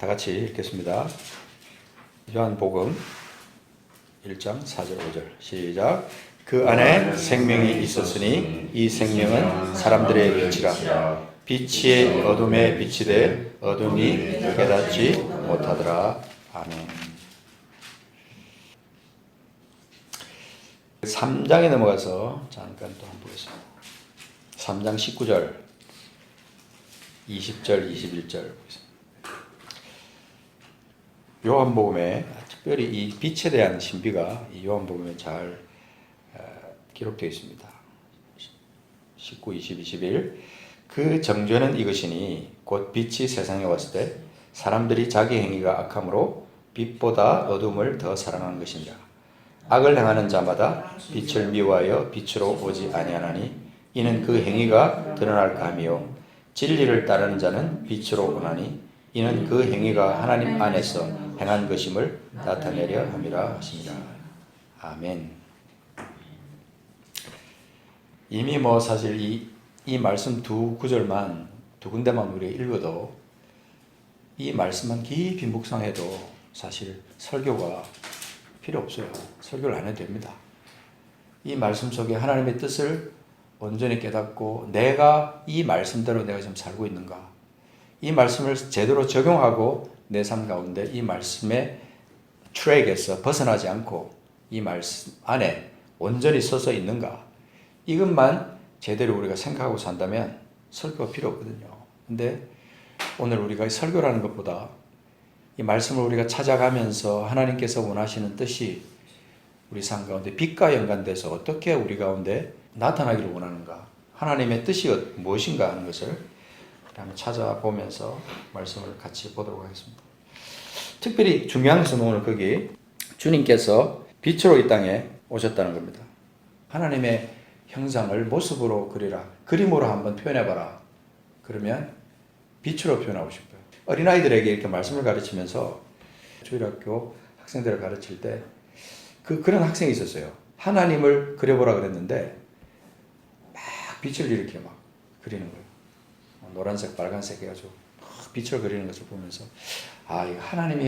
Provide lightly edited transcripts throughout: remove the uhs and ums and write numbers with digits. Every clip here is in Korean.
다 같이 읽겠습니다. 요한복음 1장 4절 5절 시작. 그 안에 생명이 있었으니 이 생명은 사람들의 빛이라. 빛이 어둠에 비치되 어둠이 깨닫지 못하더라. 아멘. 3장에 넘어가서 잠깐 또 한번 보겠습니다. 3장 19절 20절 21절 보겠습니다. 요한복음에 특별히 이 빛에 대한 신비가 이 요한복음에 잘 기록되어 있습니다. 19, 20, 21 그 정죄는 이것이니 곧 빛이 세상에 왔을 때 사람들이 자기 행위가 악함으로 빛보다 어둠을 더 사랑한 것이니라. 악을 행하는 자마다 빛을 미워하여 빛으로 오지 아니하나니 이는 그 행위가 드러날까 하며 진리를 따르는 자는 빛으로 오나니 이는 그 행위가 하나님 안에서 행한 것임을 나타내려 함이라 하십니다. 아멘. 이미 사실 이 말씀 두 구절만 두 군데만 우리가 읽어도 이 말씀만 깊이 묵상해도 사실 설교가 필요 없어요. 설교를 안 해도 됩니다. 이 말씀 속에 하나님의 뜻을 온전히 깨닫고 내가 이 말씀대로 내가 지금 살고 있는가, 이 말씀을 제대로 적용하고 내 삶 가운데 이 말씀의 트랙에서 벗어나지 않고 이 말씀 안에 온전히 서서 있는가, 이것만 제대로 우리가 생각하고 산다면 설교가 필요 없거든요. 근데 오늘 우리가 설교라는 것보다 이 말씀을 우리가 찾아가면서 하나님께서 원하시는 뜻이 우리 삶 가운데 빛과 연관돼서 어떻게 우리 가운데 나타나기를 원하는가, 하나님의 뜻이 무엇인가 하는 것을 한번 찾아보면서 말씀을 같이 보도록 하겠습니다. 특별히 중요한 것은 오늘 거기 주님께서 빛으로 이 땅에 오셨다는 겁니다. 하나님의 형상을 모습으로 그리라, 그림으로 한번 표현해봐라. 그러면 빛으로 표현하고 싶어요. 어린아이들에게 이렇게 말씀을 가르치면서 주일학교 학생들을 가르칠 때 그런 학생이 있었어요. 하나님을 그려보라 그랬는데 막 빛을 이렇게 막 그리는 거예요. 노란색, 빨간색 해가지고 빛을 그리는 것을 보면서 이 하나님의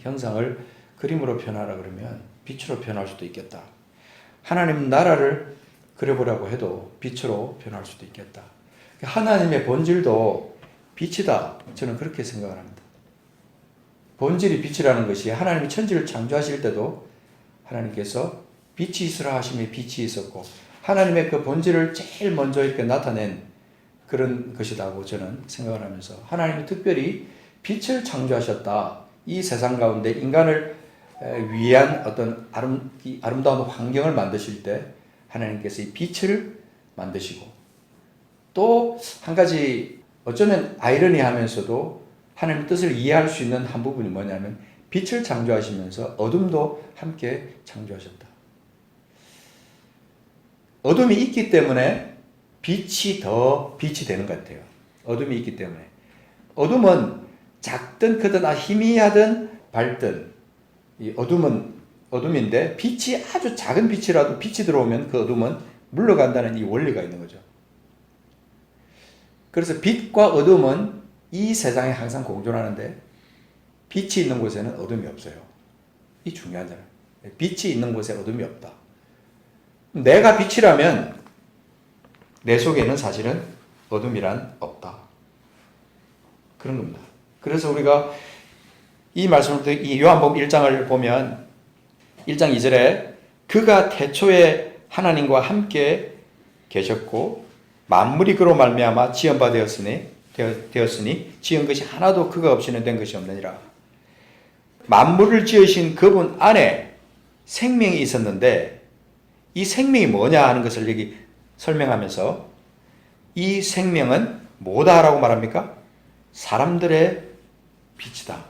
형상을 그림으로 표현하라 그러면 빛으로 표현할 수도 있겠다. 하나님 나라를 그려보라고 해도 빛으로 표현할 수도 있겠다. 하나님의 본질도 빛이다. 저는 그렇게 생각을 합니다. 본질이 빛이라는 것이 하나님이 천지를 창조하실 때도 하나님께서 빛이 있으라 하심에 빛이 있었고 하나님의 그 본질을 제일 먼저 이렇게 나타낸 그런 것이라고 저는 생각을 하면서 하나님이 특별히 빛을 창조하셨다. 이 세상 가운데 인간을 위한 어떤 아름다운 환경을 만드실 때 하나님께서 이 빛을 만드시고 또 한 가지 어쩌면 아이러니하면서도 하나님의 뜻을 이해할 수 있는 한 부분이 뭐냐면 빛을 창조하시면서 어둠도 함께 창조하셨다. 어둠이 있기 때문에 빛이 더 빛이 되는 것 같아요. 어둠이 있기 때문에. 어둠은 작든 크든 희미하든 밝든 이 어둠은 어둠인데 빛이 아주 작은 빛이라도 빛이 들어오면 그 어둠은 물러간다는 이 원리가 있는 거죠. 그래서 빛과 어둠은 이 세상에 항상 공존하는데 빛이 있는 곳에는 어둠이 없어요. 이 중요하잖아요. 빛이 있는 곳에 어둠이 없다. 내가 빛이라면 내 속에는 사실은 어둠이란 없다. 그런 겁니다. 그래서 우리가 이 말씀을 이 요한복음 1장을 보면 1장 2절에 그가 태초에 하나님과 함께 계셨고 만물이 그로 말미암아 지은 바 되었으니 지은 것이 하나도 그가 없이는 된 것이 없느니라. 만물을 지으신 그분 안에 생명이 있었는데 이 생명이 뭐냐 하는 것을 여기 설명하면서 이 생명은 뭐다라고 말합니까? 사람들의 빛이다.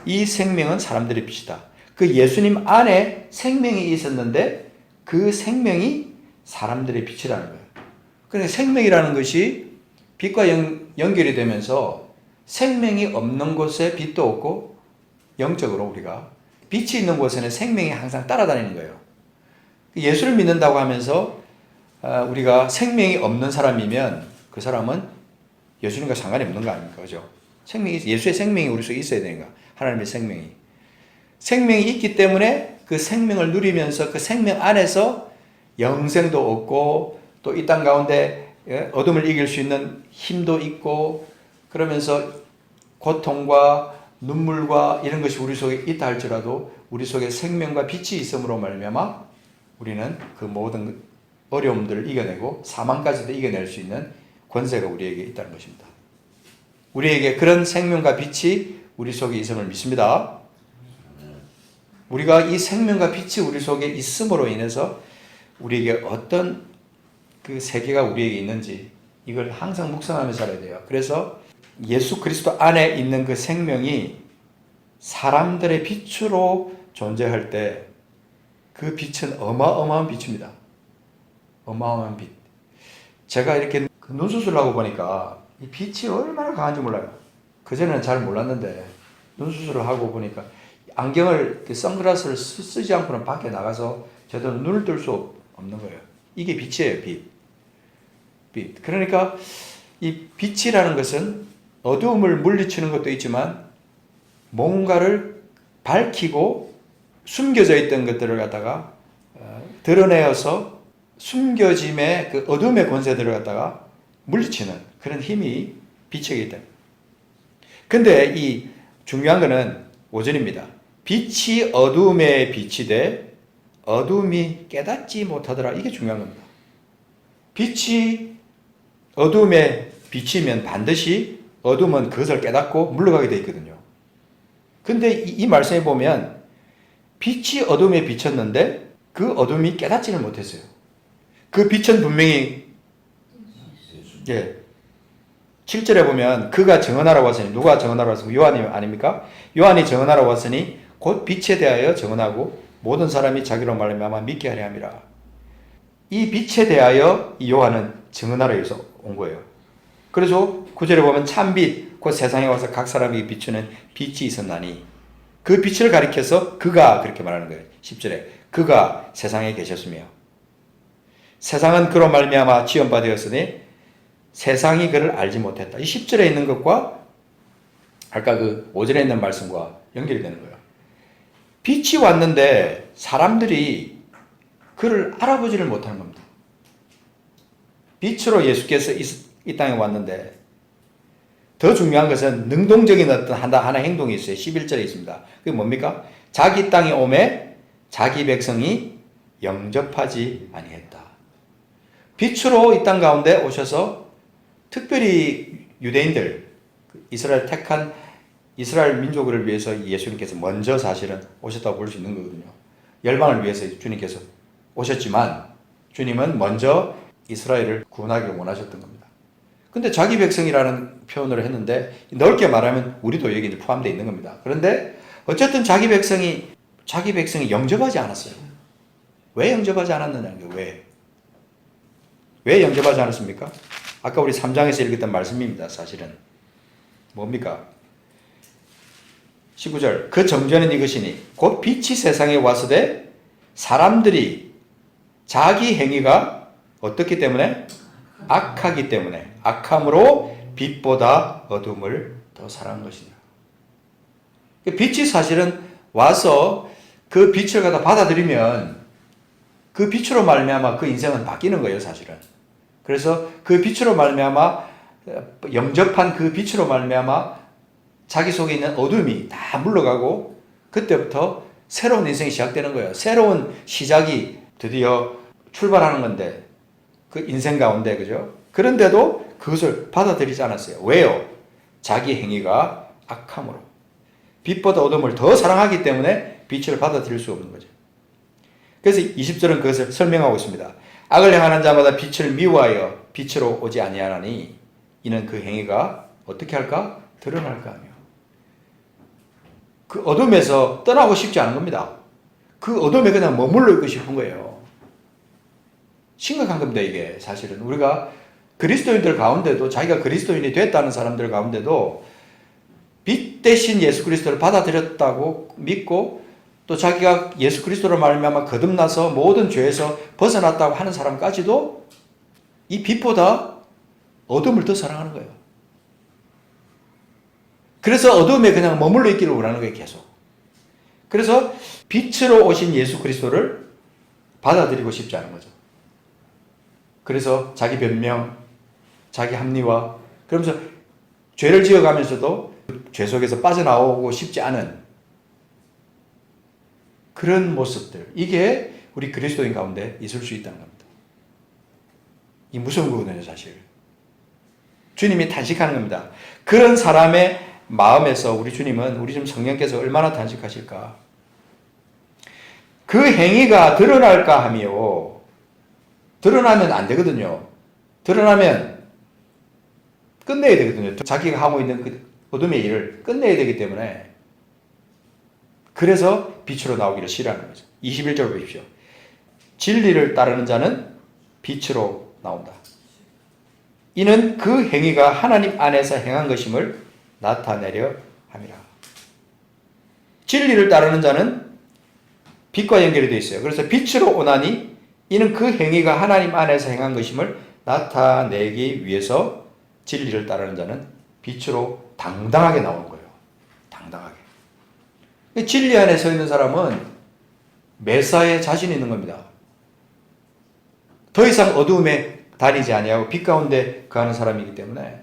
이 생명은 사람들의 빛이다. 그 예수님 안에 생명이 있었는데 그 생명이 사람들의 빛이라는 거예요. 그러니까 생명이라는 것이 빛과 연결이 되면서 생명이 없는 곳에 빛도 없고 영적으로 우리가 빛이 있는 곳에는 생명이 항상 따라다니는 거예요. 예수를 믿는다고 하면서 우리가 생명이 없는 사람이면 그 사람은 예수님과 상관이 없는 거 아닙니까? 그죠? 예수의 생명이 우리 속에 있어야 되는가? 하나님의 생명이 있기 때문에 그 생명을 누리면서 그 생명 안에서 영생도 얻고 또 이 땅 가운데 어둠을 이길 수 있는 힘도 있고 그러면서 고통과 눈물과 이런 것이 우리 속에 있다 할지라도 우리 속에 생명과 빛이 있음으로 말미암아 우리는 그 모든 어려움들을 이겨내고 사망까지도 이겨낼 수 있는 권세가 우리에게 있다는 것입니다. 우리에게 그런 생명과 빛이 우리 속에 있음을 믿습니다. 우리가 이 생명과 빛이 우리 속에 있음으로 인해서 우리에게 어떤 그 세계가 우리에게 있는지 이걸 항상 묵상하며 살아야 돼요. 그래서 예수 그리스도 안에 있는 그 생명이 사람들의 빛으로 존재할 때 그 빛은 어마어마한 빛입니다. 어마어마한 빛. 제가 이렇게 눈 수술을 하고 보니까 이 빛이 얼마나 강한지 몰라요. 그전에는 잘 몰랐는데 눈 수술을 하고 보니까 안경을 선글라스를 쓰지 않고는 밖에 나가서 제대로 눈을 뜰 수 없는 거예요. 이게 빛이에요. 빛. 그러니까 이 빛이라는 것은 어두움을 물리치는 것도 있지만 뭔가를 밝히고 숨겨져 있던 것들을 갖다가 드러내어서 숨겨짐의 그 어둠의 권세들을 갖다가 물리치는 그런 힘이 빛에 있다. 근데 이 중요한 거는 오전입니다. 빛이 어둠에 비치되 어둠이 깨닫지 못하더라. 이게 중요한 겁니다. 빛이 어둠에 비치면 반드시 어둠은 그것을 깨닫고 물러가게 되어 있거든요. 근데 이 말씀에 보면 빛이 어둠에 비쳤는데 그 어둠이 깨닫지를 못했어요. 그 빛은 분명히 7절에 보면 그가 증언하러 왔으니 누가 증언하러 왔으니 요한이 아닙니까? 요한이 증언하러 왔으니 곧 빛에 대하여 증언하고 모든 사람이 자기로 말미암아 믿게 하려 함이라. 이 빛에 대하여 이 요한은 증언하러 위해서 온 거예요. 그래서 9절에 보면 참빛 곧 세상에 와서 각 사람에게 비추는 빛이 있었나니 그 빛을 가리켜서 그가 그렇게 말하는 거예요. 10절에 그가 세상에 계셨으며 세상은 그로 말미암아 지은 바 되었으니 세상이 그를 알지 못했다. 이 10절에 있는 것과 아까 그 5절에 있는 말씀과 연결이 되는 거예요. 빛이 왔는데 사람들이 그를 알아보지를 못하는 겁니다. 빛으로 예수께서 이 땅에 왔는데 더 중요한 것은 능동적인 어떤 하나 행동이 있어요. 11절에 있습니다. 그게 뭡니까? 자기 땅에 오매 자기 백성이 영접하지 아니했다. 빛으로 이 땅 가운데 오셔서 특별히 유대인들, 이스라엘 택한 이스라엘 민족을 위해서 예수님께서 먼저 사실은 오셨다고 볼 수 있는 거거든요. 열방을 위해서 주님께서 오셨지만 주님은 먼저 이스라엘을 구원하기를 원하셨던 겁니다. 근데 자기 백성이라는 표현을 했는데 넓게 말하면 우리도 여기 포함되어 있는 겁니다. 그런데 어쨌든 자기 백성이 영접하지 않았어요. 왜 영접하지 않았느냐는 거예요. 왜 영접하지 않았습니까? 아까 우리 3장에서 읽었던 말씀입니다. 사실은 뭡니까? 19절 그 정죄는 이것이니 곧 빛이 세상에 왔으되 사람들이 자기 행위가 어떻기 때문에? 악하기 때문에 악함으로 빛보다 어둠을 더 사랑한 것이냐. 빛이 사실은 와서 그 빛을 갖다 받아들이면 그 빛으로 말미암아 그 인생은 바뀌는 거예요. 사실은. 그래서 그 빛으로 말미암아 영접한 그 빛으로 말미암아 자기 속에 있는 어둠이 다 물러가고 그때부터 새로운 인생이 시작되는 거예요. 새로운 시작이 드디어 출발하는 건데 그 인생 가운데 그죠? 그런데도 그것을 받아들이지 않았어요. 왜요? 자기 행위가 악함으로. 빛보다 어둠을 더 사랑하기 때문에 빛을 받아들일 수 없는 거죠. 그래서 20절은 그것을 설명하고 있습니다. 악을 행하는 자마다 빛을 미워하여 빛으로 오지 아니하나니 이는 그 행위가 어떻게 할까? 드러날까 하며. 그 어둠에서 떠나고 싶지 않은 겁니다. 그 어둠에 그냥 머물러 있고 싶은 거예요. 심각한 겁니다, 이게. 사실은 우리가 그리스도인들 가운데도 자기가 그리스도인이 됐다는 사람들 가운데도 빛 대신 예수 그리스도를 받아들였다고 믿고 또 자기가 예수 그리스도로 말미암아 거듭나서 모든 죄에서 벗어났다고 하는 사람까지도 이 빛보다 어둠을 더 사랑하는 거예요. 그래서 어둠에 그냥 머물러 있기를 원하는 거예요, 계속. 그래서 빛으로 오신 예수 그리스도를 받아들이고 싶지 않은 거죠. 그래서 자기 변명, 자기 합리화, 그러면서 죄를 지어가면서도 죄 속에서 빠져나오고 싶지 않은 그런 모습들, 이게 우리 그리스도인 가운데 있을 수 있다는 겁니다. 이 무서운 거거든요, 사실. 주님이 탄식하는 겁니다. 그런 사람의 마음에서 우리 주님은, 우리 좀 성령께서 얼마나 탄식하실까? 그 행위가 드러날까 하며, 드러나면 안 되거든요. 드러나면 끝내야 되거든요. 자기가 하고 있는 그 어둠의 일을 끝내야 되기 때문에. 그래서 빛으로 나오기를 싫어하는 거죠. 21절 보십시오. 진리를 따르는 자는 빛으로 나온다. 이는 그 행위가 하나님 안에서 행한 것임을 나타내려 함이라. 진리를 따르는 자는 빛과 연결이 되어 있어요. 그래서 빛으로 오나니 이는 그 행위가 하나님 안에서 행한 것임을 나타내기 위해서 진리를 따르는 자는 빛으로 당당하게 나오는 거예요. 당당하게. 진리 안에 서 있는 사람은 메사에 자신 있는 겁니다. 더 이상 어두움에 다니지 아니하고 빛 가운데 거하는 사람이기 때문에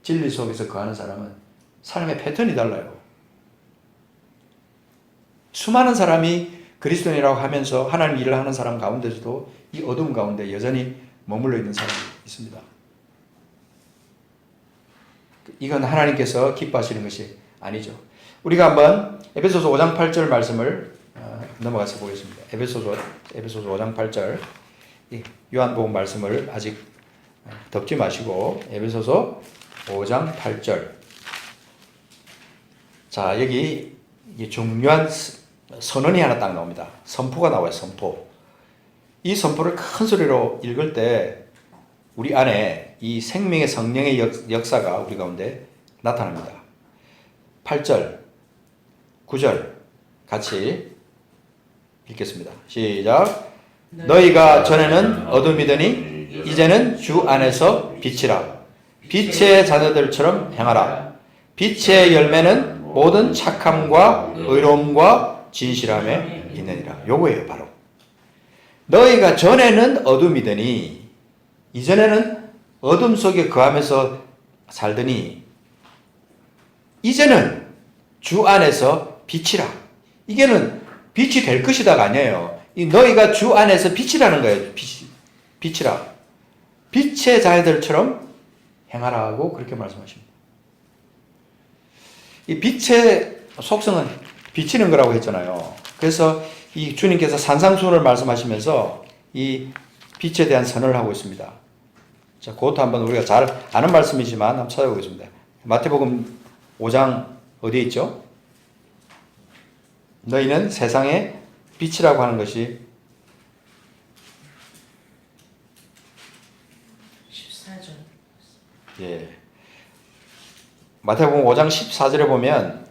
진리 속에서 거하는 사람은 삶의 패턴이 달라요. 수많은 사람이 그리스도인이라고 하면서 하나님 일을 하는 사람 가운데서도 이 어두움 가운데 여전히 머물러 있는 사람이 있습니다. 이건 하나님께서 기뻐하시는 것이 아니죠. 우리가 한번 에베소서 5장 8절 말씀을 넘어가서 보겠습니다. 에베소서 5장 8절 요한복음 말씀을 아직 덮지 마시고 에베소서 5장 8절. 자, 여기 중요한 선언이 하나 딱 나옵니다. 선포가 나와요. 선포. 이 선포를 큰 소리로 읽을 때 우리 안에 이 생명의 성령의 역사가 우리 가운데 나타납니다. 8절, 9절 같이 읽겠습니다. 시작. 너희가 전에는 어둠이더니 이제는 주 안에서 빛이라. 빛의 자녀들처럼 행하라. 빛의 열매는 모든 착함과 의로움과 진실함에 있느니라. 요거예요, 바로. 너희가 전에는 어둠이더니 이전에는 어둠 속에 거하면서 살더니 이제는 주 안에서 빛이라. 이게는 빛이 될 것이다가 아니에요. 너희가 주 안에서 빛이라는 거예요. 빛이라. 빛의 자녀들처럼 행하라고 그렇게 말씀하십니다. 이 빛의 속성은 비치는 거라고 했잖아요. 그래서 이 주님께서 산상수훈을 말씀하시면서 이 빛에 대한 선언을 하고 있습니다. 자, 그것도 한번 우리가 잘 아는 말씀이지만 한번 찾아보겠습니다. 마태복음 5장 어디에 있죠? 너희는 세상의 빛이라고 하는 것이 14절. 예. 마태복음 5장 14절에 보면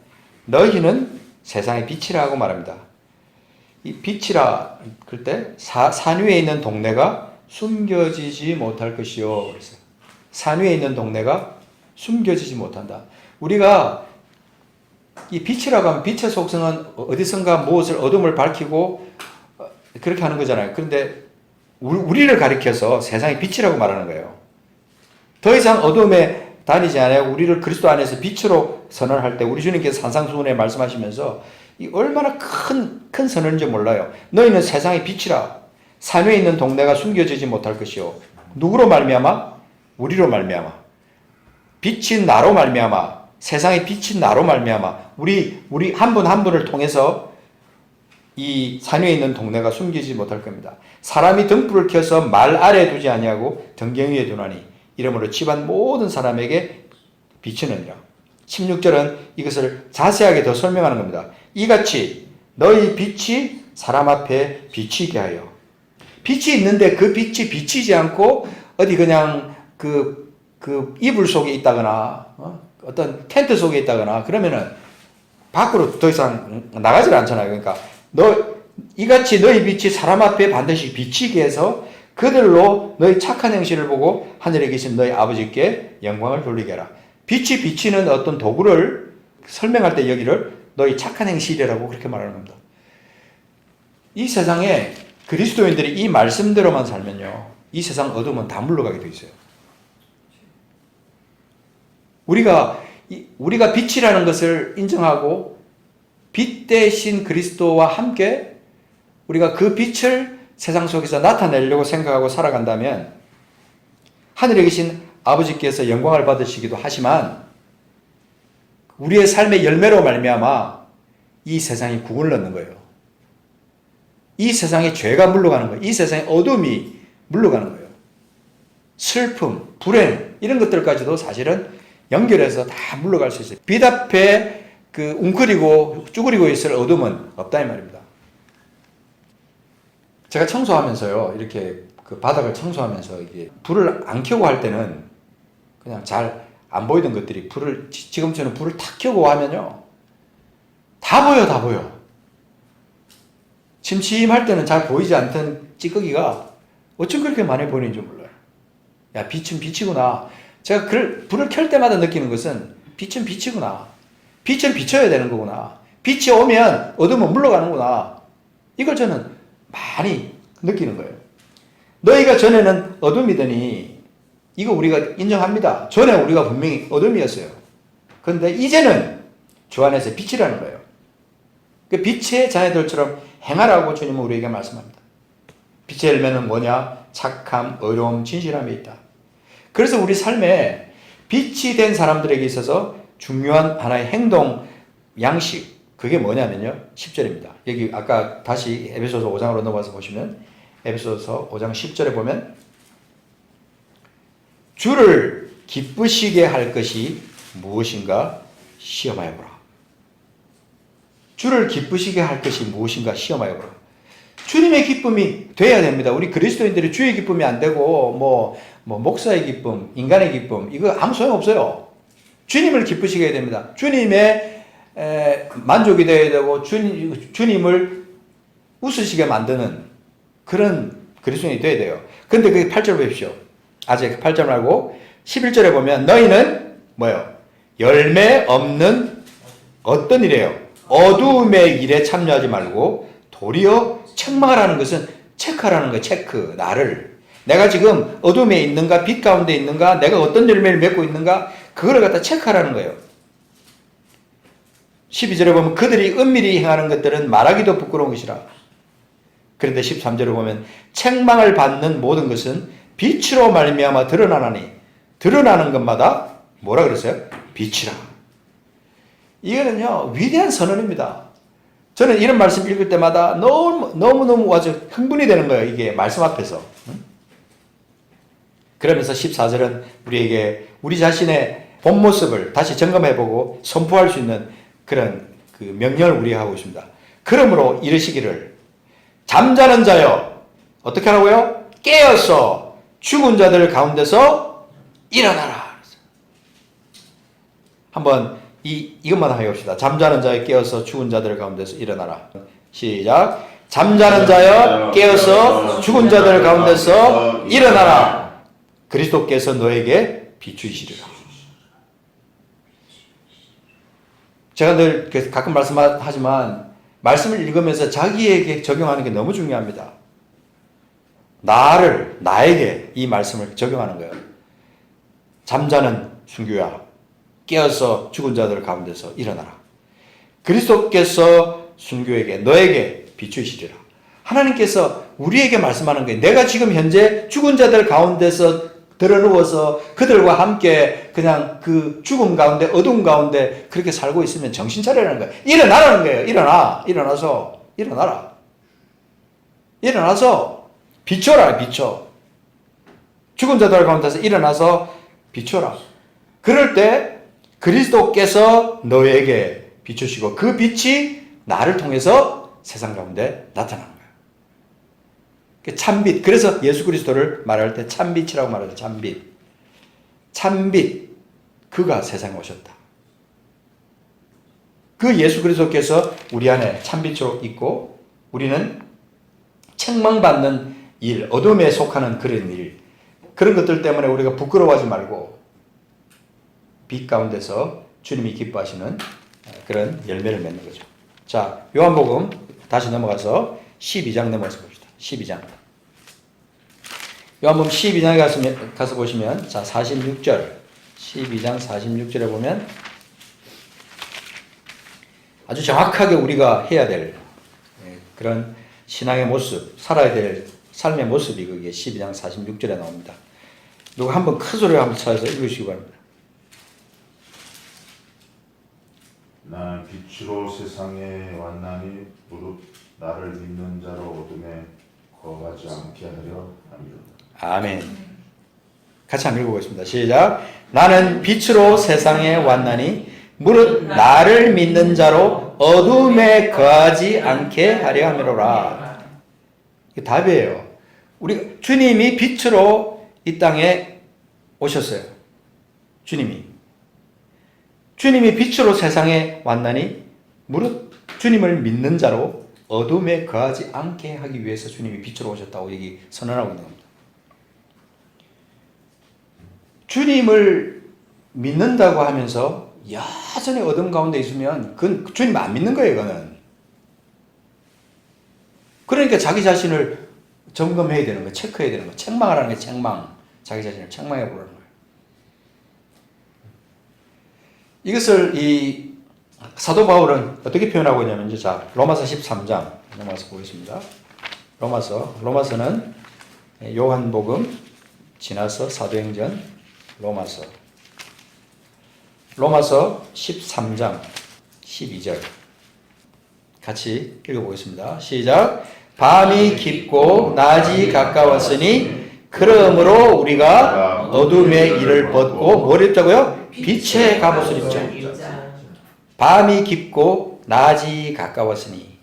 너희는 세상의 빛이라고 말합니다. 이 빛이라 그럴 때 산 위에 있는 동네가 숨겨지지 못할 것이요. 그랬어요. 산 위에 있는 동네가 숨겨지지 못한다. 우리가 이 빛이라고 하면 빛의 속성은 어디선가 무엇을 어둠을 밝히고 그렇게 하는 거잖아요. 그런데 우리를 가리켜서 세상의 빛이라고 말하는 거예요. 더 이상 어둠에 다니지 않아요. 우리를 그리스도 안에서 빛으로 선언할 때 우리 주님께서 산상수훈에 말씀하시면서 이 얼마나 큰 선언인지 몰라요. 너희는 세상의 빛이라. 산 위에 있는 동네가 숨겨지지 못할 것이요. 누구로 말미암아? 우리로 말미암아. 빛인 나로 말미암아. 세상의 빛인 나로 말미암아. 우리 한 분 한 분을 통해서 이 산 위에 있는 동네가 숨기지 못할 겁니다. 사람이 등불을 켜서 말 아래에 두지 아니하고 등경 위에 두나니 이러므로 집안 모든 사람에게 비치느니라. 16절은 이것을 자세하게 더 설명하는 겁니다. 이같이 너희 빛이 사람 앞에 비치게 하여. 빛이 있는데 그 빛이 비치지 않고 어디 그냥 그 이불 속에 있다거나 어떤 텐트 속에 있다거나 그러면은 밖으로 더 이상 나가질 않잖아요. 그러니까 이같이 너희 빛이 사람 앞에 반드시 비치게 해서 그들로 너희 착한 행실을 보고 하늘에 계신 너희 아버지께 영광을 돌리게 하라. 빛이 비치는 어떤 도구를 설명할 때 여기를 너희 착한 행실이라고 그렇게 말하는 겁니다. 이 세상에 그리스도인들이 이 말씀대로만 살면요, 이 세상 어둠은 다 물러가게 돼 있어요. 우리가 빛이라는 것을 인정하고 빛 대신 그리스도와 함께 우리가 그 빛을 세상 속에서 나타내려고 생각하고 살아간다면 하늘에 계신 아버지께서 영광을 받으시기도 하지만 우리의 삶의 열매로 말미암아 이 세상이 구원을 얻는 거예요. 이 세상에 죄가 물러가는 거예요. 이 세상에 어둠이 물러가는 거예요. 슬픔, 불행 이런 것들까지도 사실은 연결해서 다 물러갈 수 있어요. 빛 앞에 웅크리고 쭈그리고 있을 어둠은 없다 이 말입니다. 제가 청소하면서요, 이렇게 바닥을 청소하면서 이게 불을 안 켜고 할 때는 그냥 잘 안 보이던 것들이 지금처럼 불을 탁 켜고 하면요, 다 보여. 침침할 때는 잘 보이지 않던 찌꺼기가 어쩜 그렇게 많이 보이는지 몰라요. 야, 빛은 빛이구나. 제가 불을 켤 때마다 느끼는 것은 빛은 빛이구나. 빛은 비춰야 되는 거구나. 빛이 오면 어둠은 물러가는구나. 이걸 저는 많이 느끼는 거예요. 너희가 전에는 어둠이더니 이거 우리가 인정합니다. 전에 우리가 분명히 어둠이었어요. 그런데 이제는 주 안에서 빛이라는 거예요. 그 빛의 자녀들처럼 행하라고 주님은 우리에게 말씀합니다. 빛의 열매는 뭐냐? 착함, 의로움, 진실함이 있다. 그래서 우리 삶에 빛이 된 사람들에게 있어서 중요한 하나의 행동 양식, 그게 뭐냐면요, 10절입니다. 여기 아까 다시 에베소서 5장으로 넘어가서 보시면 에베소서 5장 10절에 보면 주를 기쁘시게 할 것이 무엇인가 시험하여 보라. 주를 기쁘시게 할 것이 무엇인가 시험하여 보라. 주님의 기쁨이 돼야 됩니다. 우리 그리스도인들이 주의 기쁨이 안 되고 목사의 기쁨, 인간의 기쁨 이거 아무 소용없어요. 주님을 기쁘시게 해야 됩니다. 주님의 만족이 되어야 되고 주님을 웃으시게 만드는 그런 그리스도인이 되어야 돼요. 근데 그 8절 보십시오. 아직 8절 말고 11절에 보면 너희는 뭐예요? 열매 없는 어떤 일이에요? 어두움의 일에 참여하지 말고 도리어 책망하라는 것은 체크하라는 거예요. 체크. 나를. 내가 지금 어둠에 있는가 빛 가운데 있는가 내가 어떤 열매를 맺고 있는가 그거를 갖다 체크하라는 거예요. 12절에 보면 그들이 은밀히 행하는 것들은 말하기도 부끄러운 것이라. 그런데 13절에 보면 책망을 받는 모든 것은 빛으로 말미암아 드러나나니 드러나는 것마다 뭐라 그랬어요? 빛이라. 이거는요 위대한 선언입니다. 저는 이런 말씀 읽을 때마다 너무너무 아주 흥분이 되는 거예요. 이게 말씀 앞에서. 그러면서 14절은 우리에게 우리 자신의 본 모습을 다시 점검해보고 선포할 수 있는 그런 명령을 우리에게 하고 있습니다. 그러므로 이르시기를 잠자는 자여 어떻게 하라고요? 깨어서 죽은 자들 가운데서 일어나라. 한번 이것만 해봅시다. 잠자는 자여 깨어서 죽은 자들 가운데서 일어나라. 시작. 잠자는 자여 깨어서 죽은 자들 가운데서 일어나라. 그리스도께서 너에게 비추시리라. 제가 늘 가끔 말씀하지만 말씀을 읽으면서 자기에게 적용하는 게 너무 중요합니다. 나에게 이 말씀을 적용하는 거예요. 잠자는 순교야, 깨어서 죽은 자들 가운데서 일어나라. 그리스도께서 순교에게 너에게 비추시리라. 하나님께서 우리에게 말씀하는 거예요. 내가 지금 현재 죽은 자들 가운데서 들어누워서 그들과 함께 그냥 그 죽음 가운데 어두움 가운데 그렇게 살고 있으면 정신 차리라는 거예요. 일어나라는 거예요. 일어나서 비춰라. 죽은 자들 가운데서 일어나서 비춰라. 그럴 때 그리스도께서 너에게 비추시고 그 빛이 나를 통해서 세상 가운데 나타나는 거예요. 참빛. 그래서 예수 그리스도를 말할 때 참빛이라고 말하죠. 참빛. 그가 세상에 오셨다. 그 예수 그리스도께서 우리 안에 참빛으로 있고 우리는 책망받는 일, 어둠에 속하는 그런 일, 그런 것들 때문에 우리가 부끄러워하지 말고 빛 가운데서 주님이 기뻐하시는 그런 열매를 맺는 거죠. 자, 요한복음 다시 넘어가서 12장 넘어가서 봅시다. 12장. 요한복음 12장에 가서 보시면, 자, 46절. 12장 46절에 보면 아주 정확하게 우리가 해야 될 그런 신앙의 모습, 살아야 될 삶의 모습이 그게 12장 46절에 나옵니다. 누가 한번 큰 소리로 한번 찾아서 읽으시기 바랍니다. 나는 빛으로 세상에 왔나니 무릇 나를 믿는 자로 어둠에 거하지 않게 하려 함이로다. 아멘. 같이 한번 읽어보겠습니다. 시작. 나는 빛으로 세상에 왔나니 무릇 나를 믿는 자로 어둠에 거하지 않게 하려 함이로라. 이게 답이에요. 우리 주님이 빛으로 이 땅에 오셨어요. 주님이 빛으로 세상에 왔나니 무릇 주님을 믿는 자로 어둠에 거하지 않게 하기 위해서 주님이 빛으로 오셨다고 얘기 선언하고 있는 겁니다. 주님을 믿는다고 하면서 여전히 어둠 가운데 있으면 그건 주님 안 믿는 거예요. 그거는. 그러니까 자기 자신을 점검해야 되는 거예요. 체크해야 되는 거예요. 책망하라는 게 책망. 자기 자신을 책망해 보라는 거예요. 이것을 이 사도 바울은 어떻게 표현하고 있냐면, 자, 로마서 13장 넘어가서 보겠습니다. 로마서는 요한복음 지나서 사도행전, 로마서 13장 12절 같이 읽어보겠습니다. 시작. 밤이 깊고 낮이 가까웠으니 그러므로 우리가 어둠의 일을 벗고 뭘 입자고요? 빛의 갑옷을 입자. 밤이 깊고 낮이 가까웠으니.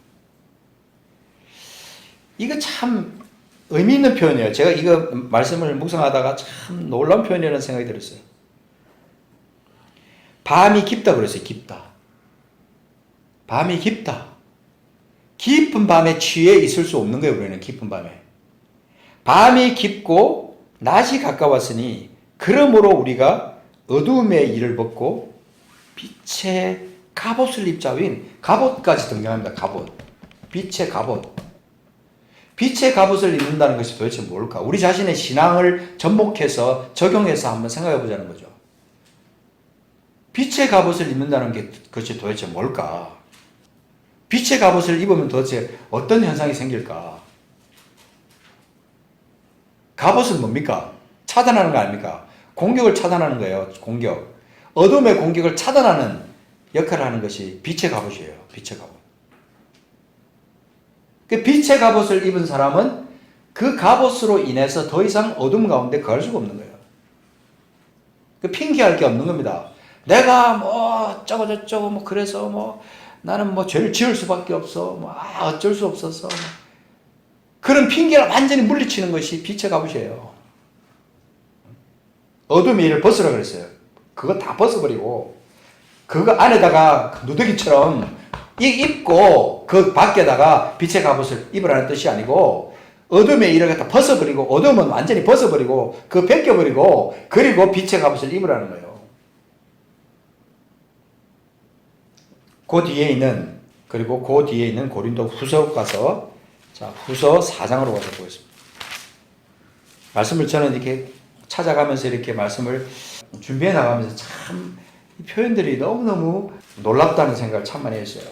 이거 참 의미 있는 표현이에요. 제가 이거 말씀을 묵상하다가 참 놀라운 표현이라는 생각이 들었어요. 밤이 깊다 그랬어요. 밤이 깊다. 깊은 밤에 취해 있을 수 없는 거예요. 우리는 깊은 밤에. 밤이 깊고 낮이 가까웠으니 그러므로 우리가 어두움의 일을 벗고 빛의 갑옷을 입자윈. 갑옷까지 등장합니다. 갑옷. 빛의 갑옷. 빛의 갑옷을 입는다는 것이 도대체 뭘까? 우리 자신의 신앙을 접목해서 적용해서 한번 생각해 보자는 거죠. 빛의 갑옷을 입는다는 게 그것이 도대체 뭘까? 빛의 갑옷을 입으면 도대체 어떤 현상이 생길까? 갑옷은 뭡니까? 차단하는 거 아닙니까? 공격을 차단하는 거예요. 공격. 어둠의 공격을 차단하는 역할을 하는 것이 빛의 갑옷이에요. 빛의 갑옷. 그 빛의 갑옷을 입은 사람은 그 갑옷으로 인해서 더 이상 어둠 가운데 거할 수가 없는 거예요. 그 핑계할 게 없는 겁니다. 내가 뭐 어쩌고 저쩌고 뭐 그래서 뭐 나는 뭐 죄를 지을 수밖에 없어. 뭐 어쩔 수 없었어. 그런 핑계를 완전히 물리치는 것이 빛의 갑옷이에요. 어둠의 일을 벗으라 그랬어요. 그거 다 벗어버리고 그거 안에다가 누더기처럼 입고 그 밖에다가 빛의 갑옷을 입으라는 뜻이 아니고 어둠의 일을 갖다 벗어버리고 어둠은 완전히 벗어버리고 그 벗겨버리고 그리고 빛의 갑옷을 입으라는 거예요. 그 뒤에 있는 고린도 후서 가서 자 후서 4장으로 가서 보겠습니다. 말씀을 저는 이렇게 찾아가면서 이렇게 말씀을 준비해 나가면서 참 이 표현들이 너무너무 놀랍다는 생각을 참 많이 했어요.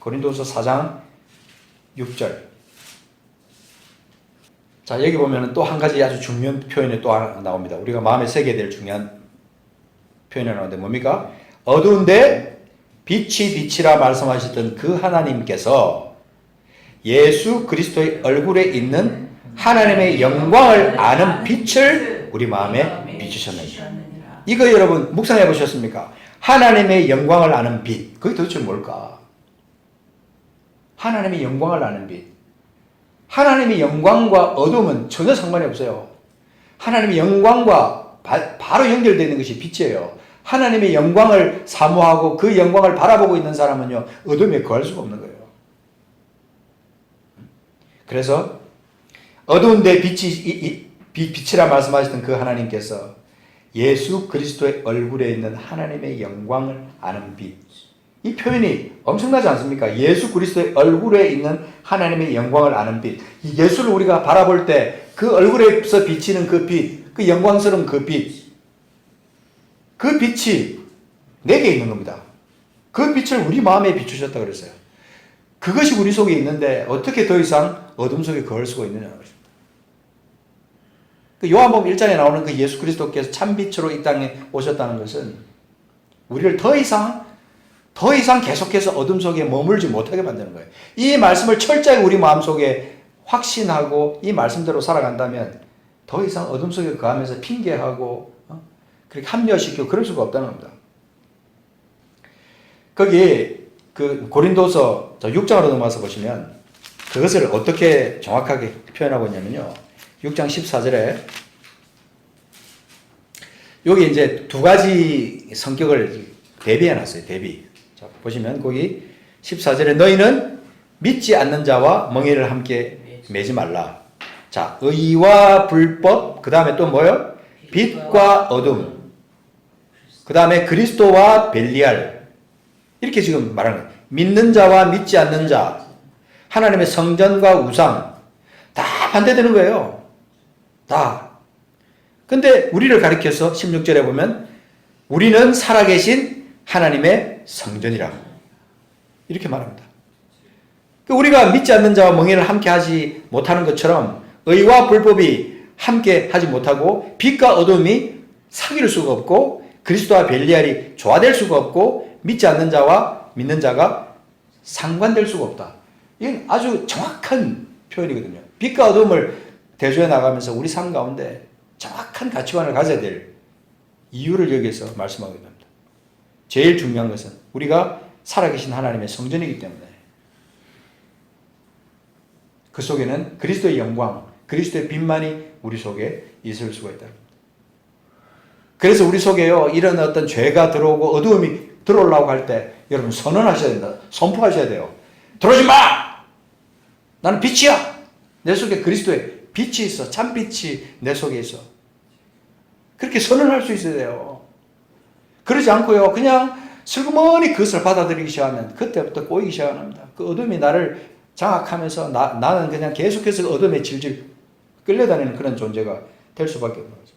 고린도서 4장 6절. 자, 여기 보면 또 한 가지 아주 중요한 표현이 또 하나 나옵니다. 우리가 마음에 새겨야 될 중요한 표현이 나오는데 뭡니까? 어두운데 빛이 빛이라 말씀하셨던 그 하나님께서 예수 그리스도의 얼굴에 있는 하나님의 영광을 아는 빛을 우리 마음에 비추셨느니라. 이거 여러분 묵상해 보셨습니까? 하나님의 영광을 아는 빛. 그게 도대체 뭘까? 하나님의 영광을 아는 빛. 하나님의 영광과 어둠은 전혀 상관이 없어요. 하나님의 영광과 바로 연결되어 있는 것이 빛이에요. 하나님의 영광을 사모하고 그 영광을 바라보고 있는 사람은요, 어둠에 거할 수가 없는 거예요. 그래서 어두운데 빛이라 말씀하셨던 그 하나님께서 예수 그리스도의 얼굴에 있는 하나님의 영광을 아는 빛. 이 표현이 엄청나지 않습니까? 예수 그리스도의 얼굴에 있는 하나님의 영광을 아는 빛. 이 예수를 우리가 바라볼 때 그 얼굴에서 비치는 그 빛, 그 영광스러운 그 빛, 그 빛이 내게 있는 겁니다. 그 빛을 우리 마음에 비추셨다 그랬어요. 그것이 우리 속에 있는데 어떻게 더 이상 어둠 속에 거할 수가 있느냐는 것입니다. 그 요한복음 1장에 나오는 그 예수 그리스도께서 참빛으로 이 땅에 오셨다는 것은 우리를 더 이상 계속해서 어둠 속에 머물지 못하게 만드는 거예요. 이 말씀을 철저히 우리 마음속에 확신하고 이 말씀대로 살아간다면 더 이상 어둠 속에 거하면서 핑계하고 그렇게 합리화시키고 그럴 수가 없다는 겁니다. 거기 그 고린도서 6장으로 넘어가서 보시면 그것을 어떻게 정확하게 표현하고 있냐면요. 6장 14절에 여기 이제 두 가지 성격을 대비해 놨어요. 대비. 자, 보시면 거기 14절에 너희는 믿지 않는 자와 멍에를 함께 매지 말라. 자, 의와 불법, 그 다음에 또 뭐요? 빛과 어둠, 그 다음에 그리스도와 벨리알. 이렇게 지금 말하는 거예요. 믿는 자와 믿지 않는 자, 하나님의 성전과 우상, 다 반대되는 거예요. 다. 근데 우리를 가리켜서 16절에 보면 우리는 살아계신 하나님의 성전이라. 이렇게 말합니다. 우리가 믿지 않는 자와 멍에를 함께 하지 못하는 것처럼 의와 불법이 함께 하지 못하고 빛과 어둠이 사귈 수가 없고 그리스도와 벨리알이 조화될 수가 없고 믿지 않는 자와 믿는 자가 상관될 수가 없다. 이건 아주 정확한 표현이거든요. 빛과 어둠을 대조해 나가면서 우리 삶 가운데 정확한 가치관을 가져야 될 이유를 여기서 말씀하고 있습니다. 제일 중요한 것은 우리가 살아계신 하나님의 성전이기 때문에 그 속에는 그리스도의 영광, 그리스도의 빛만이 우리 속에 있을 수가 있다. 그래서 우리 속에요, 이런 어떤 죄가 들어오고 어두움이 들어오려고 할 때 여러분 선언하셔야 된다. 선포하셔야 돼요. 들어오지 마! 나는 빛이야! 내 속에 그리스도의 빛이 있어. 참빛이 내 속에 있어. 그렇게 선언할 수 있어야 돼요. 그러지 않고요, 그냥 슬그머니 그것을 받아들이기 시작하면 그때부터 꼬이기 시작합니다. 그 어둠이 나를 장악하면서 나는 그냥 계속해서 어둠에 질질 끌려다니는 그런 존재가 될 수밖에 없는 거죠.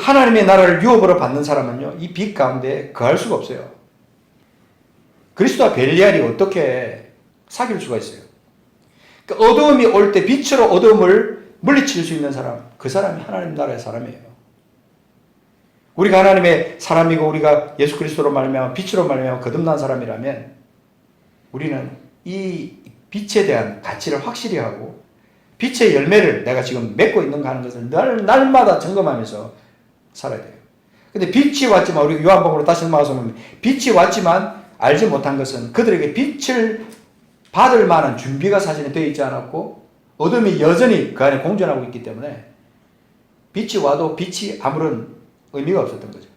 하나님의 나라를 유업으로 받는 사람은요, 이 빛 가운데 거할 수가 없어요. 그리스도와 벨리알이 어떻게 사귈 수가 있어요? 그러니까 어두움이 올 때 빛으로 어두움을 물리칠 수 있는 사람, 그 사람이 하나님 나라의 사람이에요. 우리가 하나님의 사람이고 우리가 예수 그리스도로 말미암아 빛으로 말미암아 거듭난 사람이라면 우리는 이 빛에 대한 가치를 확실히 하고 빛의 열매를 내가 지금 맺고 있는가 하는 것을 날마다 점검하면서 살아야 돼요. 근데 빛이 왔지만, 우리 요한복음으로 다시 넘어가서 보면 빛이 왔지만 알지 못한 것은 그들에게 빛을 받을 만한 준비가 사실은 되어 있지 않았고 어둠이 여전히 그 안에 공존하고 있기 때문에 빛이 와도 빛이 아무런 의미가 없었던 거죠.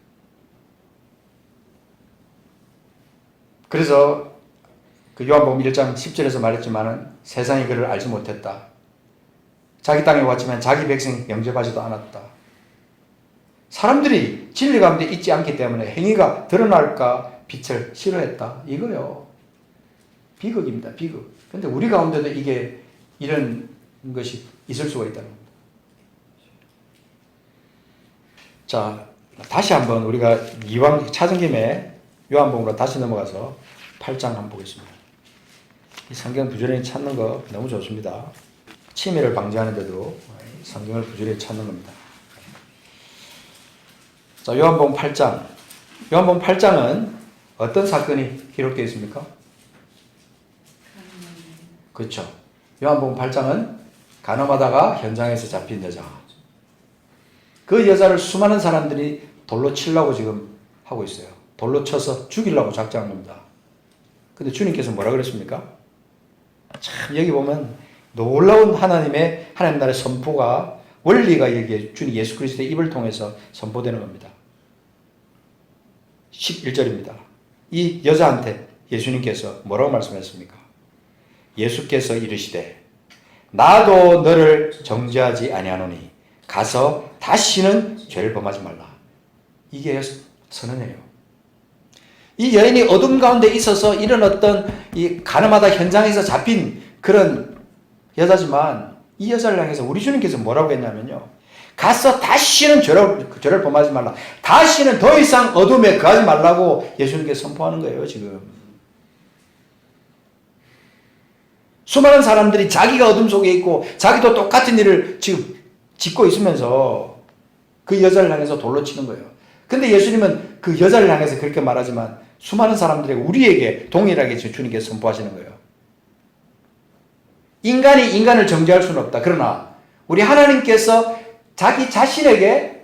그래서 그 요한복음 1장 10절에서 말했지만은 세상이 그를 알지 못했다. 자기 땅에 왔지만 자기 백성 영접하지도 않았다. 사람들이 진리 가운데 있지 않기 때문에 행위가 드러날까 빛을 싫어했다. 이거요. 비극입니다. 비극. 근데 우리 가운데도 이게 이런 것이 있을 수가 있다는 겁니다. 자, 다시 한번 우리가 이왕 찾은 김에 요한복음으로 다시 넘어가서 8장 한번 보겠습니다. 이 성경 부지런히 찾는 거 너무 좋습니다. 치매를 방지하는데도 성경을 부지런히 찾는 겁니다. 자, 요한복음 8장. 요한복음 8장은 어떤 사건이 기록되어 있습니까? 그렇죠. 요한복음 8장은 간음하다가 현장에서 잡힌 여자. 그 여자를 수많은 사람들이 돌로 치려고 지금 하고 있어요. 돌로 쳐서 죽이려고 작정한 겁니다. 근데 주님께서 뭐라 그랬습니까? 참 여기 보면 놀라운 하나님 나라의 선포가 원리가 여기에 주님 예수 그리스도의 입을 통해서 선포되는 겁니다. 11절입니다. 이 여자한테 예수님께서 뭐라고 말씀하셨습니까? 예수께서 이르시되 나도 너를 정죄하지 아니하노니 가서 다시는 죄를 범하지 말라. 이게 선언이에요. 이 여인이 어둠 가운데 있어서 이런 어떤 이 가늠하다 현장에서 잡힌 그런 여자지만 이 여자를 향해서 우리 주님께서 뭐라고 했냐면요. 가서 다시는 죄를 범하지 말라. 다시는 더 이상 어둠에 거하지 말라고 예수님께서 선포하는 거예요, 지금. 수많은 사람들이 자기가 어둠 속에 있고 자기도 똑같은 일을 지금 짓고 있으면서 그 여자를 향해서 돌로 치는 거예요. 근데 예수님은 그 여자를 향해서 그렇게 말하지만 수많은 사람들에게 우리에게 동일하게 주님께서 선포하시는 거예요. 인간이 인간을 정죄할 수는 없다. 그러나 우리 하나님께서 자기 자신에게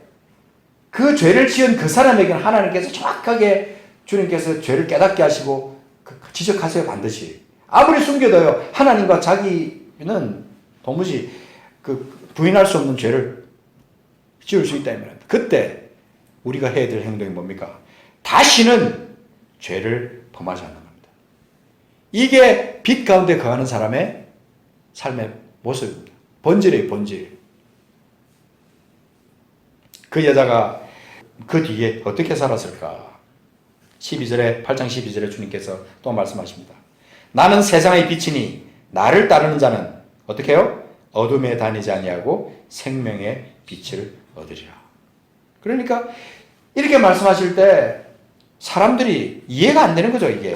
그 죄를 지은 그 사람에게는 하나님께서 정확하게 주님께서 죄를 깨닫게 하시고 지적하세요. 반드시. 아무리 숨겨도요. 하나님과 자기는 도무지 부인할 수 없는 죄를 지을 수 있다 이 말입니다. 그때 우리가 해야 될 행동이 뭡니까? 다시는 죄를 범하지 않는 겁니다. 이게 빛 가운데 거하는 사람의 삶의 모습입니다. 본질이에요, 본질. 그 여자가 그 뒤에 어떻게 살았을까? 8장 12절에 주님께서 또 말씀하십니다. 나는 세상의 빛이니 나를 따르는 자는 어떻게 해요? 어둠에 다니지 아니하고 생명의 빛을 얻으리라. 그러니까 이렇게 말씀하실 때 사람들이 이해가 안 되는 거죠, 이게.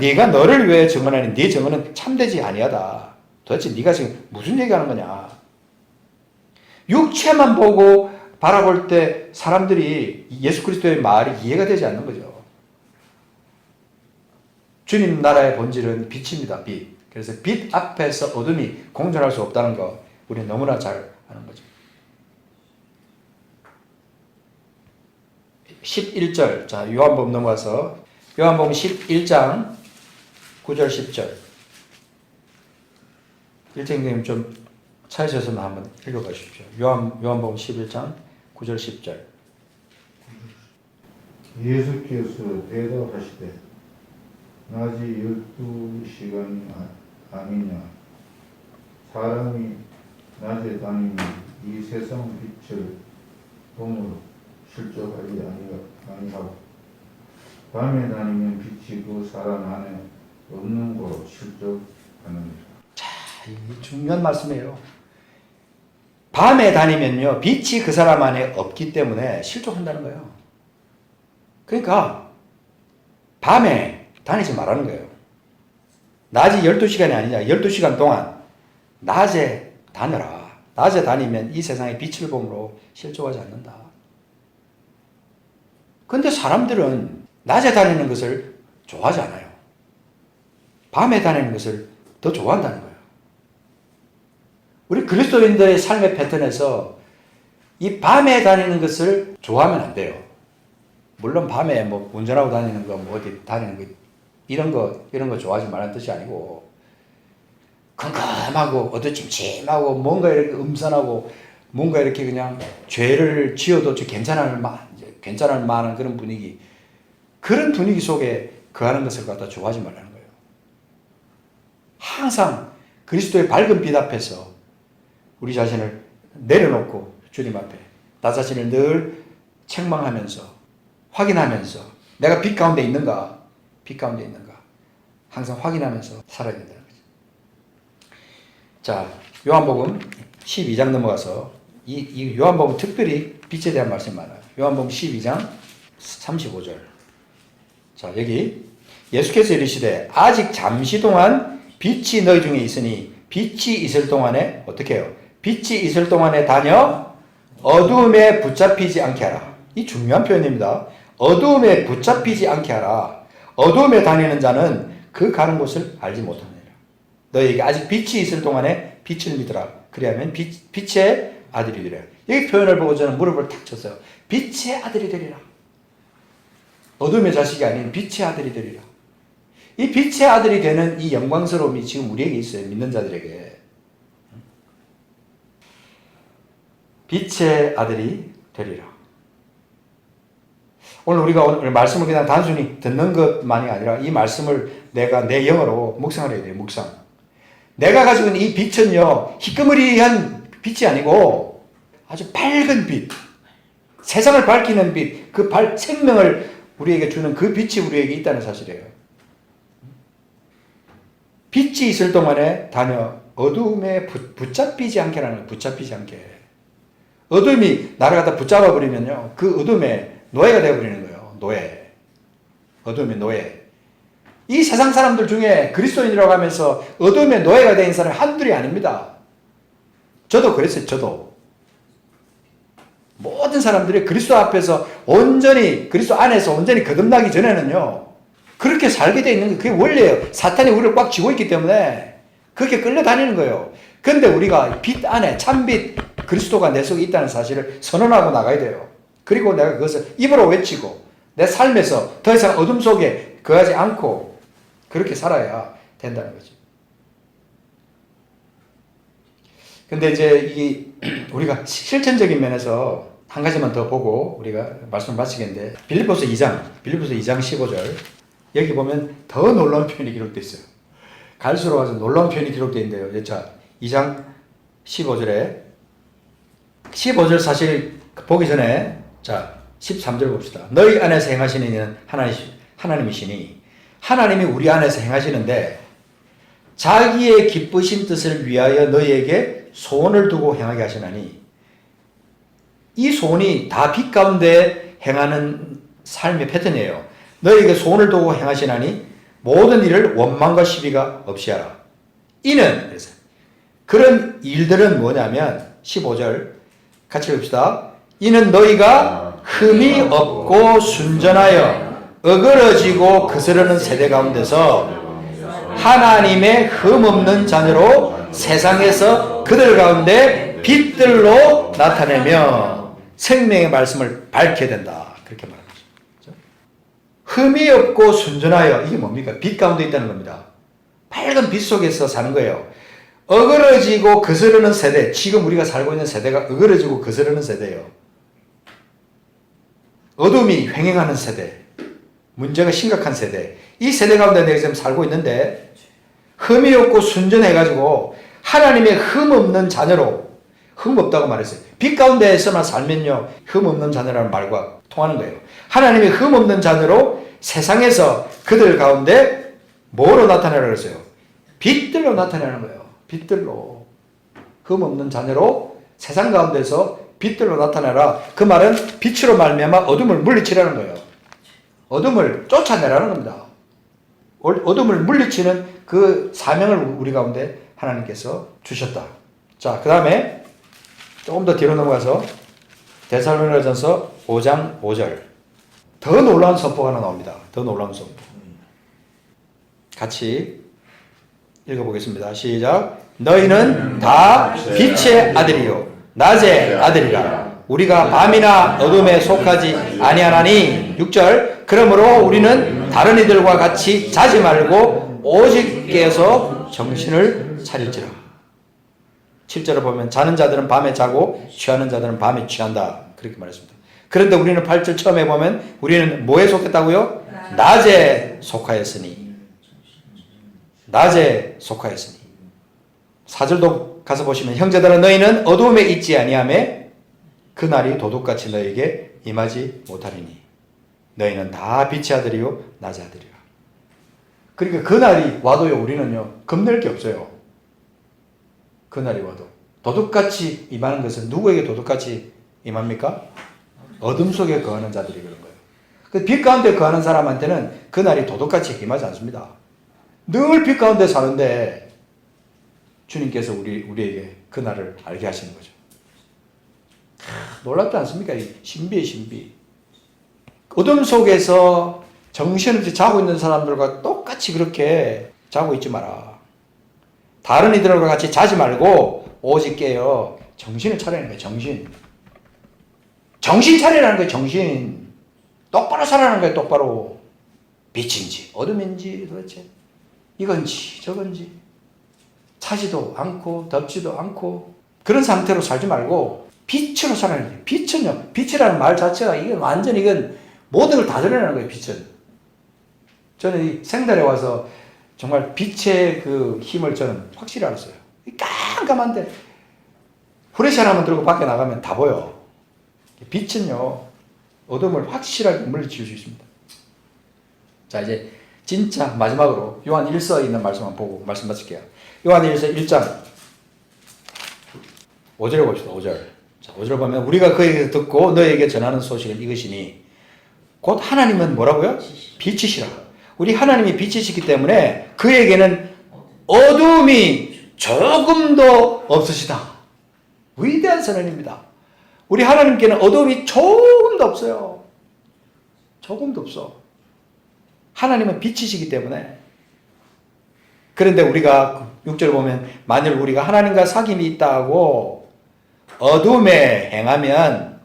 네가 너를 위해 증언하니 네 증언은 참되지 아니하다. 도대체 네가 지금 무슨 얘기하는 거냐? 육체만 보고 바라볼 때 사람들이 예수 그리스도의 말이 이해가 되지 않는 거죠. 주님 나라의 본질은 빛입니다. 빛. 그래서 빛 앞에서 어둠이 공존할 수 없다는 거 우리는 너무나 잘 아는 거죠. 11절. 자, 요한복음 넘어가서 요한복음 11장 9절 10절. 일정님 좀 찾으셔서 한번 읽어봐 주십시오. 요한복음 11장 9절 10절. 예수께서 대답하시되 낮이 12시간이 아니냐. 사람이 낮에 다니면 이 세상 빛을 몸으로 실족하지 아니하고 밤에 다니면 빛이 그 사람 안에 없는 곳 실족하느니라. 자, 이 중요한 말씀이에요. 밤에 다니면요, 빛이 그 사람 안에 없기 때문에 실족한다는 거예요. 그러니까 밤에 다니지 말라는 거예요. 낮이 12시간이 아니냐. 12시간 동안 낮에 다녀라. 낮에 다니면 이 세상의 빛을 봄으로 실족하지 않는다. 근데 사람들은 낮에 다니는 것을 좋아하지 않아요. 밤에 다니는 것을 더 좋아한다는 거예요. 우리 그리스도인들의 삶의 패턴에서 이 밤에 다니는 것을 좋아하면 안 돼요. 물론 밤에 뭐 운전하고 다니는 거, 뭐 어디 다니는 거, 이런 거 좋아하지 말라는 뜻이 아니고, 컴컴하고, 어두침침하고, 뭔가 이렇게 음산하고, 뭔가 이렇게 그냥 죄를 지어도 괜찮을 만한 그런 분위기, 그런 분위기 속에 거하는 것을 갖다 좋아하지 말라는 거예요. 항상 그리스도의 밝은 빛 앞에서 우리 자신을 내려놓고 주님 앞에 나 자신을 늘 책망하면서 확인하면서 내가 빛 가운데 있는가? 빛 가운데 있는가? 항상 확인하면서 살아야 된다는 거죠. 자, 요한복음 12장 넘어가서 이 요한복음 특별히 빛에 대한 말씀이 많아요. 요한복음 12장 35절. 자, 여기 예수께서 이르시되 아직 잠시 동안 빛이 너희 중에 있으니 빛이 있을 동안에 어떻게 해요? 빛이 있을 동안에 다녀 어두움에 붙잡히지 않게 하라. 이 중요한 표현입니다. 어두움에 붙잡히지 않게 하라. 어두움에 다니는 자는 그 가는 곳을 알지 못하느니라. 너희에게 아직 빛이 있을 동안에 빛을 믿으라. 그리하면 빛의 아들이 되리라. 여기 표현을 보고 저는 무릎을 탁 쳤어요. 빛의 아들이 되리라. 어둠의 자식이 아닌 빛의 아들이 되리라. 이 빛의 아들이 되는 이 영광스러움이 지금 우리에게 있어요. 믿는 자들에게. 빛의 아들이 되리라. 오늘 말씀을 그냥 단순히 듣는 것만이 아니라 이 말씀을 내가 내 영어로 묵상을 해야 돼요. 묵상. 내가 가지고 있는 이 빛은요, 희끄무리한 빛이 아니고 아주 밝은 빛, 세상을 밝히는 빛, 그 생명을 우리에게 주는 그 빛이 우리에게 있다는 사실이에요. 빛이 있을 동안에 다녀 어두움에 붙잡히지 않게라는 거예요. 붙잡히지 않게. 어둠이 나를 갖다 붙잡아 버리면요, 그 어둠에 노예가 되어 버리는 거예요. 노예. 어둠의 노예. 이 세상 사람들 중에 그리스도인이라고 하면서 어둠의 노예가 된 사람이 한둘이 아닙니다. 저도 그랬어요. 저도. 모든 사람들이 그리스도 앞에서 온전히, 그리스도 안에서 온전히 거듭나기 전에는요, 그렇게 살게 되어 있는 게 그게 원래예요. 사탄이 우리를 꽉 쥐고 있기 때문에 그렇게 끌려다니는 거예요. 그런데 우리가 빛 안에, 참빛 그리스도가 내 속에 있다는 사실을 선언하고 나가야 돼요. 그리고 내가 그것을 입으로 외치고 내 삶에서 더 이상 어둠 속에 거하지 않고 그렇게 살아야 된다는 거죠. 근데 이제 우리가 실천적인 면에서 한 가지만 더 보고 우리가 말씀을 마치겠는데, 빌립보서 2장 15절. 여기 보면 더 놀라운 표현이 기록되어 있어요. 갈수록 아주 놀라운 표현이 기록되어 있는데요. 자, 2장 15절 사실 보기 전에, 자, 13절 봅시다. 너희 안에서 행하시는 이는 하나님이시니, 하나님이 우리 안에서 행하시는데 자기의 기쁘신 뜻을 위하여 너희에게 소원을 두고 행하게 하시나니, 이 소원이 다 빛 가운데 행하는 삶의 패턴이에요. 너희에게 소원을 두고 행하시나니 모든 일을 원망과 시비가 없이 하라. 이는, 그래서 그런 일들은 뭐냐면 15절 같이 봅시다. 이는 너희가 흠이 없고 순전하여 어그러지고 거스르는 세대 가운데서 하나님의 흠 없는 자녀로 세상에서 그들 가운데 빛들로 나타내며 생명의 말씀을 밝혀야 된다. 그렇게 말합니다. 흠이 없고 순전하여, 이게 뭡니까? 빛 가운데 있다는 겁니다. 밝은 빛 속에서 사는 거예요. 어그러지고 거스르는 세대, 지금 우리가 살고 있는 세대가 어그러지고 거스르는 세대예요. 어둠이 횡행하는 세대, 문제가 심각한 세대, 이 세대 가운데 내가 지금 살고 있는데 흠이 없고 순전해가지고 하나님의 흠 없는 자녀로, 흠 없다고 말했어요. 빛 가운데에서만 살면요, 흠 없는 자녀라는 말과 통하는 거예요. 하나님의 흠 없는 자녀로 세상에서 그들 가운데 뭐로 나타내라 그랬어요? 빛들로 나타내는 거예요. 빛들로. 흠 없는 자녀로 세상 가운데서 빛들로 나타내라. 그 말은 빛으로 말미암아 어둠을 물리치라는 거예요. 어둠을 쫓아내라는 겁니다. 어둠을 물리치는 그 사명을 우리 가운데 하나님께서 주셨다. 자, 그 다음에 조금 더 뒤로 넘어가서 데살로니가전서 5장 5절. 더 놀라운 선포가 하나 나옵니다. 더 놀라운 선포. 같이 읽어보겠습니다. 시작. 너희는 다 빛의 아들이요 낮의 아들이라. 우리가 밤이나 어둠에 속하지 아니하나니. 6절. 그러므로 우리는 다른 이들과 같이 자지 말고 오직 깨어서 정신을 차릴지라. 7절을 보면 자는 자들은 밤에 자고 취하는 자들은 밤에 취한다. 그렇게 말했습니다. 그런데 우리는 8절 처음에 보면 우리는 뭐에 속했다고요? 낮에 속하였으니. 낮에 속하였으니. 4절도 가서 보시면 형제들아 너희는 어두움에 있지 아니하며 그 날이 도둑같이 너희에게 임하지 못하리니 너희는 다 빛의 아들이요 낮의 아들이라. 그러니까 그 날이 와도요 우리는요 겁낼 게 없어요. 그 날이 와도 도둑같이 임하는 것은 누구에게 도둑같이 임합니까? 어둠 속에 거하는 자들이 그런 거예요. 그 빛 가운데 거하는 사람한테는 그날이 도둑같이 임하지 않습니다. 늘 빛 가운데 사는데 주님께서 우리에게 그날을 알게 하시는 거죠. 놀랍지 않습니까? 이 신비의 신비. 어둠 속에서 정신없이 자고 있는 사람들과 똑같이 그렇게 자고 있지 마라. 다른 이들과 같이 자지 말고 오직 깨어 정신을 차리는 거예요. 정신 차리라는 거예요. 정신. 똑바로 살아라는 거예요. 똑바로. 빛인지 어둠인지 도대체 이건지 저건지 차지도 않고 덥지도 않고 그런 상태로 살지 말고 빛으로 살아야 돼요. 빛은요. 빛이라는 말 자체가 이건 완전 이건 모든 걸 다 드러내는 거예요. 빛은. 저는 이 생달에 와서 정말 빛의 그 힘을 저는 확실히 알았어요. 깜깜한데 후레쉬 하나만 들고 밖에 나가면 다 보여. 빛은요. 어둠을 확실하게 물리칠 수 있습니다. 자, 이제 진짜 마지막으로 요한 1서에 있는 말씀만 보고 말씀 마칠게요. 요한 1서 1장 5절에 봅시다. 5절. 자, 5절 보면 우리가 그에게서 듣고 너에게 전하는 소식은 이것이니 곧 하나님은 뭐라고요? 빛이시라. 우리 하나님이 빛이시기 때문에 그에게는 어둠이 조금도 없으시다. 위대한 선언입니다. 우리 하나님께는 어둠이 조금도 없어요. 조금도 없어. 하나님은 빛이시기 때문에. 그런데 우리가 6절 보면 만일 우리가 하나님과 사귐이 있다 하고 어둠에 행하면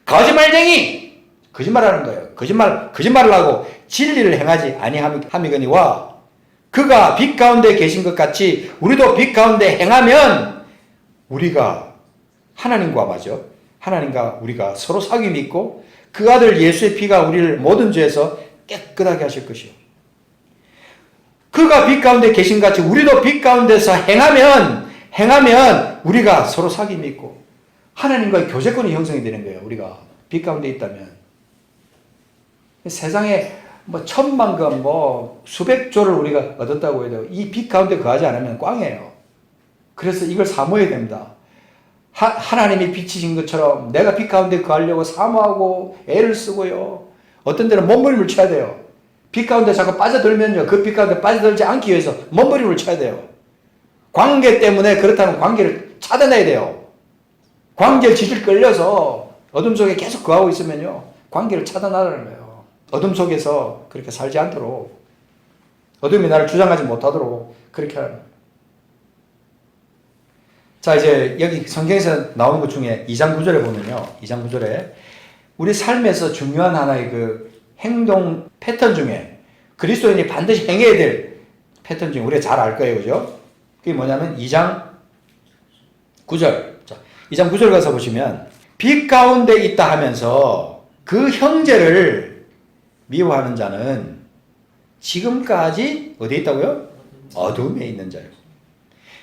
거짓말쟁이! 거짓말하는 거예요. 거짓말을 하고 진리를 행하지 아니함이거니와 그가 빛 가운데 계신 것 같이 우리도 빛 가운데 행하면 우리가 하나님과 맞아. 하나님과 우리가 서로 사귐이 있고 그 아들 예수의 피가 우리를 모든 죄에서 깨끗하게 하실 것이요. 그가 빛 가운데 계신 것 같이 우리도 빛 가운데서 행하면 우리가 서로 사귐이 있고 하나님과의 교제권이 형성이 되는 거예요. 우리가 빛 가운데 있다면. 세상에 뭐 천만금 뭐 수백 조를 우리가 얻었다고 해도 이 빛 가운데 거하지 않으면 꽝이에요. 그래서 이걸 사모해야 됩니다. 하나님이 빛이신 것처럼 내가 빛 가운데 거하려고 사모하고 애를 쓰고요. 어떤 데는 몸부림을 쳐야 돼요. 빛 가운데 자꾸 빠져들면요. 그 빛 가운데 빠져들지 않기 위해서 몸부림을 쳐야 돼요. 관계 때문에 그렇다면 관계를 차단해야 돼요. 관계를 질질 끌려서 어둠 속에 계속 거하고 있으면요. 관계를 차단하라는 거예요. 어둠 속에서 그렇게 살지 않도록 어둠이 나를 주장하지 못하도록 그렇게 하라는 거예요. 자, 이제 여기 성경에서 나오는 것 중에 2장 9절에 보면요. 2장 9절에 우리 삶에서 중요한 하나의 그 행동 패턴 중에 그리스도인이 반드시 행해야 될 패턴 중에 우리가 잘 알 거예요. 그죠? 그게 뭐냐면 2장 9절. 자, 2장 9절 가서 보시면 빛 가운데 있다 하면서 그 형제를 미워하는 자는 지금까지 어디에 있다고요? 어둠에 있는 자요.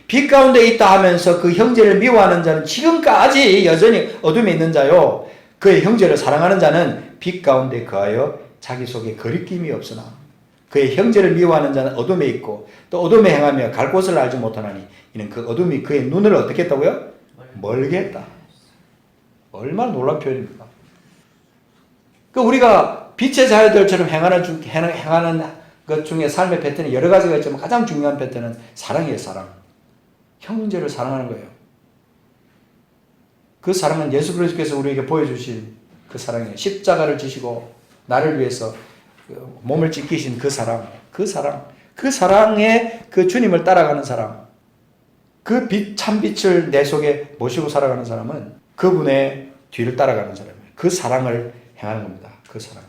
빛 가운데 있다 하면서 그 형제를 미워하는 자는 지금까지 여전히 어둠에 있는 자요. 그의 형제를 사랑하는 자는 빛 가운데 거하여 자기 속에 거리낌이 없으나 그의 형제를 미워하는 자는 어둠에 있고 또 어둠에 행하며 갈 곳을 알지 못하나니 이는 그 어둠이 그의 눈을 어떻게 했다고요? 멀게 했다. 얼마나 놀라운 표현입니까? 그 우리가 빛의 자녀들처럼 행하는 것 중에 삶의 패턴이 여러 가지가 있지만 가장 중요한 패턴은 사랑이에요. 사랑. 형제를 사랑하는 거예요. 그 사랑은 예수 그리스도께서 우리에게 보여주신 그 사랑이에요. 십자가를 지시고 나를 위해서 몸을 찢기신 그 사랑, 그 사랑에 그 주님을 따라가는 사람, 그 빛, 참 빛을 내 속에 모시고 살아가는 사람은 그분의 뒤를 따라가는 사람이에요. 그 사랑을 행하는 겁니다. 그 사랑을.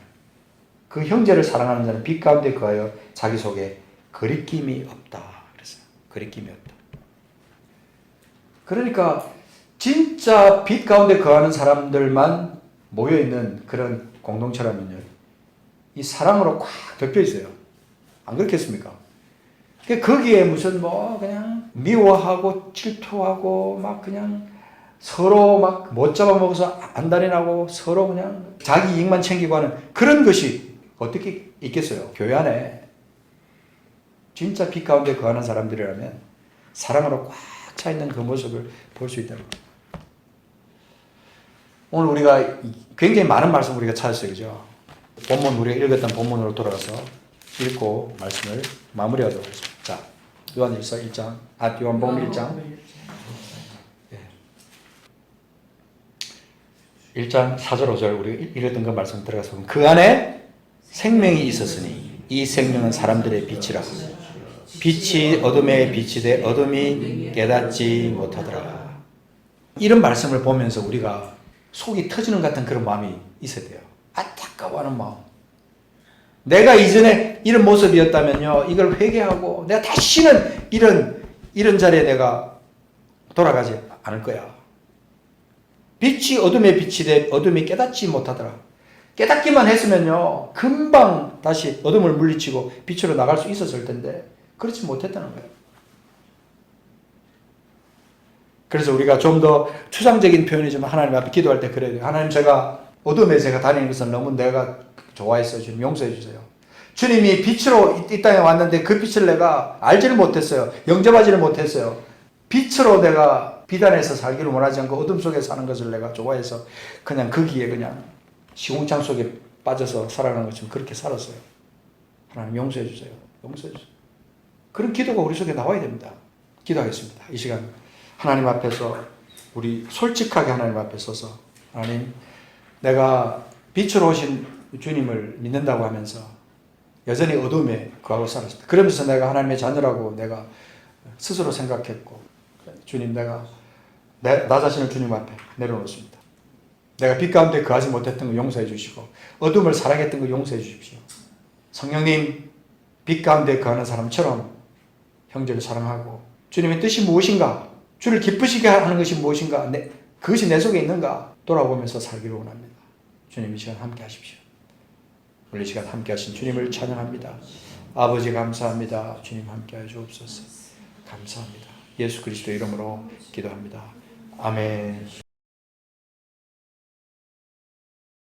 그 형제를 사랑하는 자는 빛 가운데 거하여 자기 속에 거리낌이 없다. 그랬어요. 거리낌이 없다. 그러니까 진짜 빛 가운데 거하는 사람들만 모여있는 그런 공동체라면요. 이 사랑으로 꽉 덮여 있어요. 안 그렇겠습니까? 거기에 무슨 뭐 그냥 미워하고 질투하고 막 그냥 서로 막 못 잡아먹어서 안달이 나고 서로 그냥 자기 이익만 챙기고 하는 그런 것이 어떻게 있겠어요? 교회 안에 진짜 빛 가운데 거하는 사람들이라면 사랑으로 꽉 차 있는 그 모습을 볼 수 있다는 겁니다. 오늘 우리가 굉장히 많은 말씀 우리가 찾았어요. 그죠? 본문 우리가 읽었던 본문으로 돌아가서 읽고 말씀을 마무리하도록 하겠습니다. 자, 요한일서 1장, 요한복음 1장. 1장 4절 5절 우리 읽었던 그 말씀 들어가서 보면 그 안에 생명이 있었으니 이 생명은 사람들의 빛이라. 빛이 어둠에 비치되 어둠이 깨닫지 못하더라. 이런 말씀을 보면서 우리가 속이 터지는 것 같은 그런 마음이 있어야 돼요. 안타까워하는 마음. 내가 이전에 이런 모습이었다면요, 이걸 회개하고 내가 다시는 이런 자리에 내가 돌아가지 않을 거야. 빛이 어둠에 비치되 어둠이 깨닫지 못하더라. 깨닫기만 했으면요, 금방 다시 어둠을 물리치고 빛으로 나갈 수 있었을 텐데 그렇지 못했다는 거예요. 그래서 우리가 좀 더 추상적인 표현이지만 하나님 앞에 기도할 때 그래야 돼요. 하나님, 제가 어둠에 제가 다니는 것은 너무 내가 좋아했어요. 주님 용서해 주세요. 주님이 빛으로 이 땅에 왔는데 그 빛을 내가 알지를 못했어요. 영접하지를 못했어요. 빛으로 내가 비단에서 살기를 원하지 않고 어둠 속에 사는 것을 내가 좋아해서 그냥 거기에 그냥 시궁창 속에 빠져서 살아가는 것처럼 그렇게 살았어요. 하나님 용서해 주세요. 용서해 주세요. 그런 기도가 우리 속에 나와야 됩니다. 기도하겠습니다. 이 시간 하나님 앞에서 우리 솔직하게 하나님 앞에 서서, 하나님, 내가 빛으로 오신 주님을 믿는다고 하면서 여전히 어둠에 거하고 살았습니다. 그러면서 내가 하나님의 자녀라고 내가 스스로 생각했고, 주님, 나 자신을 주님 앞에 내려놓습니다. 내가 빛 가운데 거하지 못했던 거 용서해 주시고 어둠을 사랑했던 거 용서해 주십시오. 성령님, 빛 가운데 거하는 사람처럼 형제를 사랑하고, 주님의 뜻이 무엇인가, 주를 기쁘시게 하는 것이 무엇인가, 그것이 내 속에 있는가 돌아보면서 살기를 원합니다. 주님, 이 시간 함께 하십시오. 오늘 이 시간 함께 하신 주님을 찬양합니다. 아버지 감사합니다. 주님 함께 하여 주옵소서. 감사합니다. 예수 그리스도 이름으로 기도합니다. 아멘.